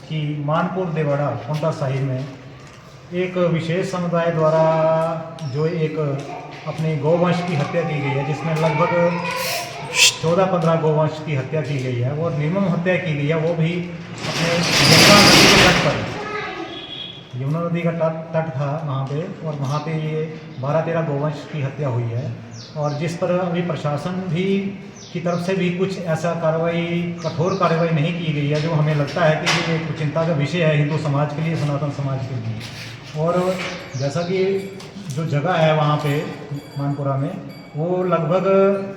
कि मानपुर देवाड़ा कोंटा साहिब में एक विशेष समुदाय द्वारा जो एक अपने गौवंश की हत्या की गई है, जिसमें लगभग 14-15 गौवंश की हत्या की गई है और निर्मम हत्या की गई है, वो भी अपने यमुना नदी के तट पर। यमुना नदी का तट था वहाँ पे, और वहाँ पे ये 12-13 गौवंश की हत्या हुई है। और जिस पर अभी प्रशासन भी की तरफ से भी कुछ ऐसा कठोर कार्रवाई नहीं की गई है, जो हमें लगता है कि ये एक चिंता का विषय है हिंदू समाज के लिए, सनातन समाज के लिए। और जैसा कि जो जगह है वहाँ पे मानपुरा में, वो लगभग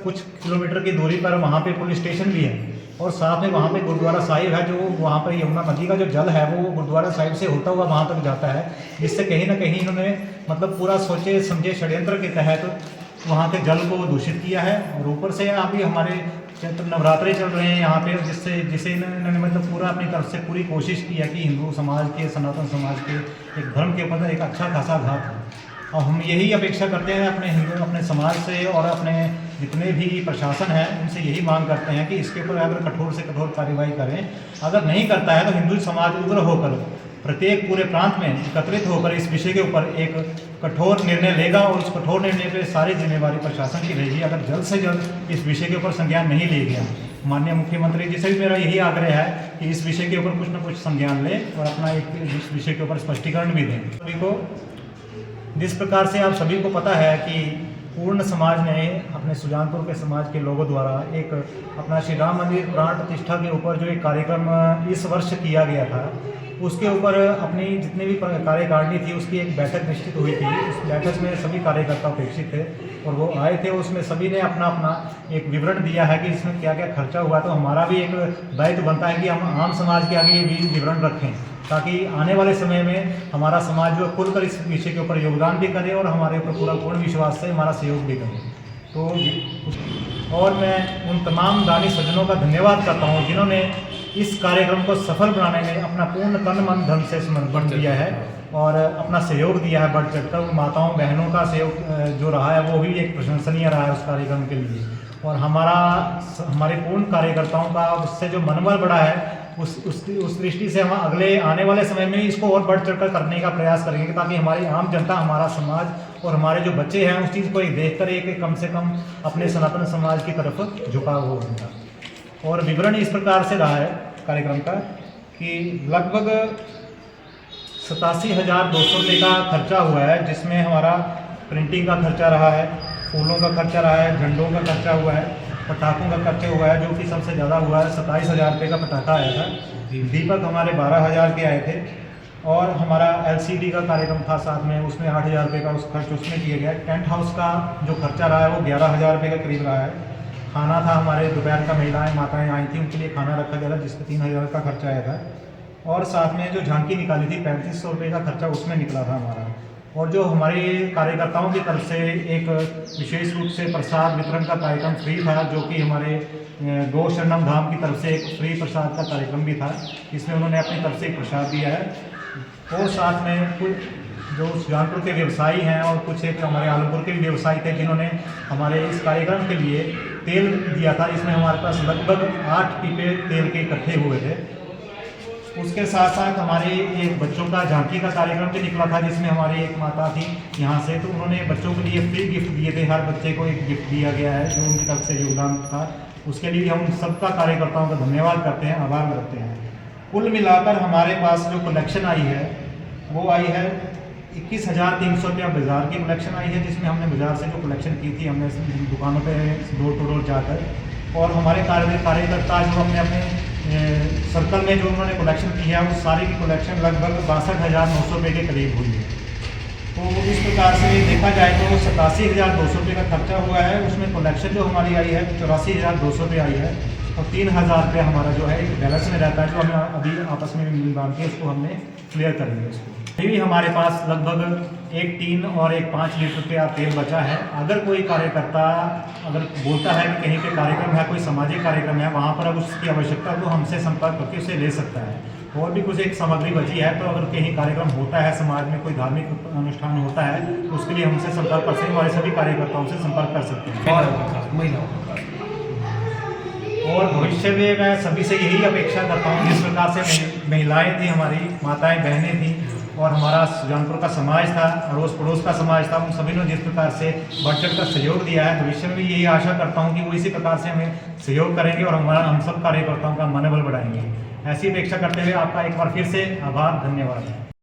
कुछ किलोमीटर की दूरी पर वहाँ पे पुलिस स्टेशन भी है, और साथ में वहाँ पे गुरुद्वारा साहिब है, जो वहाँ पर यमुना नदी का जो जल है वो गुरुद्वारा साहिब से होता हुआ वहाँ तक जाता है, जिससे कहीं ना कहीं इन्होंने मतलब पूरा सोचे समझे षड्यंत्र के तहत वहाँ के जल को दूषित किया है। और ऊपर से अभी हमारे चैत्र नवरात्रे चल रहे हैं यहाँ पे, जिसे इन्होंने मतलब पूरा अपनी तरफ से पूरी कोशिश की है कि हिंदू समाज के, सनातन समाज के एक धर्म के ऊपर एक अच्छा खासा घात है। और हम यही अपेक्षा करते हैं अपने समाज से और अपने जितने भी प्रशासन है उनसे यही मांग करते हैं कि इसके ऊपर अगर कठोर से कठोर कार्रवाई करें। अगर नहीं करता है तो हिंदू समाज उग्र होकर प्रत्येक पूरे प्रांत में एकत्रित होकर इस विषय के ऊपर एक कठोर निर्णय लेगा, और उस कठोर निर्णय पर सारी जिम्मेवारी प्रशासन की रहेगी। अगर जल्द से जल्द इस विषय के ऊपर संज्ञान नहीं ले गया, माननीय मुख्यमंत्री जी से भी मेरा यही आग्रह है कि इस विषय के ऊपर कुछ न कुछ संज्ञान लें और अपना एक इस विषय के ऊपर स्पष्टीकरण भी दें। सभी को जिस प्रकार से आप सभी को पता है कि पूर्ण समाज ने अपने सुजानपुर के समाज के लोगों द्वारा एक अपना श्री राम मंदिर प्राण प्रतिष्ठा के ऊपर जो एक कार्यक्रम इस वर्ष किया गया था, उसके ऊपर अपनी जितनी भी कार्यकारिणी थी उसकी एक बैठक निश्चित हुई थी। उस बैठक में सभी कार्यकर्ता अपेक्षित थे और वो आए थे। उसमें सभी ने अपना अपना एक विवरण दिया है कि इसमें क्या क्या खर्चा हुआ। तो हमारा भी एक दायित्व बनता है कि हम आम समाज के आगे ये भी विवरण रखें, ताकि आने वाले समय में हमारा समाज जो खुलकर इस विषय के ऊपर योगदान भी करे और हमारे ऊपर पूरा पूर्ण विश्वास से हमारा सहयोग भी करे। तो और मैं उन तमाम दानी सज्जनों का धन्यवाद करता हूँ जिन्होंने इस कार्यक्रम को सफल बनाने में अपना पूर्ण तन मन धन से समर्पण दिया है और अपना सहयोग दिया है बढ़ चढ़कर। उन माताओं बहनों का सहयोग जो रहा है वो भी एक प्रशंसनीय रहा है उस कार्यक्रम के लिए। और हमारे पूर्ण कार्यकर्ताओं का उससे जो मनोबल बढ़ा है, उस दृष्टि से हम अगले आने वाले समय में इसको और बढ़ चढ़कर करने का प्रयास करेंगे, ताकि हमारी आम जनता, हमारा समाज और हमारे जो बच्चे हैं उस चीज़ को एक देखकर एक कम से कम अपने सनातन समाज की तरफ झुकाव हो उनका। और विवरण इस प्रकार से रहा है कार्यक्रम का कि लगभग 87,200 रुपये का खर्चा हुआ है, जिसमें हमारा प्रिंटिंग का खर्चा रहा है, फूलों का खर्चा रहा है, झंडों का खर्चा हुआ है, पटाखों का खर्चा हुआ है जो कि सबसे ज़्यादा हुआ है। 27,000 रुपये का पटाखा आया था, दीपक हमारे 12,000 के आए थे, और हमारा LCD का कार्यक्रम था साथ में, उसमें 8,000 रुपये का उस खर्च उसमें किया गया। टेंट हाउस का जो खर्चा रहा है वो 11,000 रुपये का करीब रहा है। खाना था, हमारे दोपहर का महिलाएं माताएं आई थी, उनके लिए खाना रखा गया था जिसमें 3,000 का खर्चा आया था। और साथ में जो झांकी निकाली थी 3,500 रुपये का खर्चा उसमें निकला था हमारा। और जो हमारे कार्यकर्ताओं की तरफ से एक विशेष रूप से प्रसाद वितरण का कार्यक्रम फ्री था, जो कि हमारे गौ शरणम धाम की तरफ से एक फ्री प्रसाद का कार्यक्रम भी था, इसमें उन्होंने अपनी तरफ से एक प्रसाद दिया है। और साथ में कुछ जो सुजानपुर के व्यवसायी हैं और कुछ एक हमारे आलमपुर के भी व्यवसायी थे जिन्होंने हमारे इस कार्यक्रम के लिए तेल दिया था। इसमें हमारे पास लगभग 8 पीपे तेल के इकट्ठे हुए थे। उसके साथ साथ हमारे एक बच्चों का झांकी का कार्यक्रम भी निकला था, जिसमें हमारी एक माता थी यहाँ से, तो उन्होंने बच्चों के लिए फ्री गिफ्ट दिए थे। हर बच्चे को एक गिफ्ट दिया गया है जो उनकी तरफ से योगदान था। उसके लिए हम सबका कार्यकर्ताओं का धन्यवाद करते हैं, आभार करते हैं। कुल मिलाकर हमारे पास जो कलेक्शन आई है वो आई है 21,300 रुपया बाज़ार की कलेक्शन आई है, जिसमें हमने बाज़ार से जो कलेक्शन की थी हमने दुकानों पे डोर टू डोर जाकर, और हमारे कार्यकर्ता जो अपने सर्कल में जो उन्होंने कलेक्शन की है उस सारी की कलेक्शन लगभग 62,900 रुपये के करीब हुई है। तो इस प्रकार से देखा जाए तो 87,200 रुपये का खर्चा हुआ है। उसमें कलेक्शन जो हमारी आई है 84,200 रुपये आई है, और 3,000 रुपये हमारा जो है एक बैलेंस में रहता है, जो हमें अभी आपस में मिल बांध के उसको हमने क्लियर करेंगे। उसको अभी भी हमारे पास लगभग एक 3 और एक 5 लीटर का तेल बचा है। अगर कोई कार्यकर्ता अगर बोलता है कि कहीं पे कार्यक्रम है, कोई सामाजिक कार्यक्रम है, वहाँ पर अगर उसकी आवश्यकता तो हमसे संपर्क करके उसे ले सकता है। और भी कुछ एक सामग्री बची है, तो अगर कहीं कार्यक्रम होता है, समाज में कोई धार्मिक अनुष्ठान होता है, तो उसके लिए हमसे संपर्क कर सकते हैं, हमारे सभी कार्यकर्ताओं से संपर्क कर सकते हैं। और भविष्य में मैं सभी से यही अपेक्षा करता हूँ, जिस प्रकार से महिलाएं थी, हमारी माताएं बहनें थी और हमारा सुजानपुर का समाज था, अड़ोस पड़ोस का समाज था, उन सभी ने जिस प्रकार से बढ़ चढ़ कर सहयोग दिया है, भविष्य में भी यही आशा करता हूँ कि वो इसी प्रकार से हमें सहयोग करेंगे और हम सब कार्यकर्ताओं का मनोबल बढ़ाएंगे। ऐसी अपेक्षा करते हुए आपका एक बार फिर से आभार, धन्यवाद।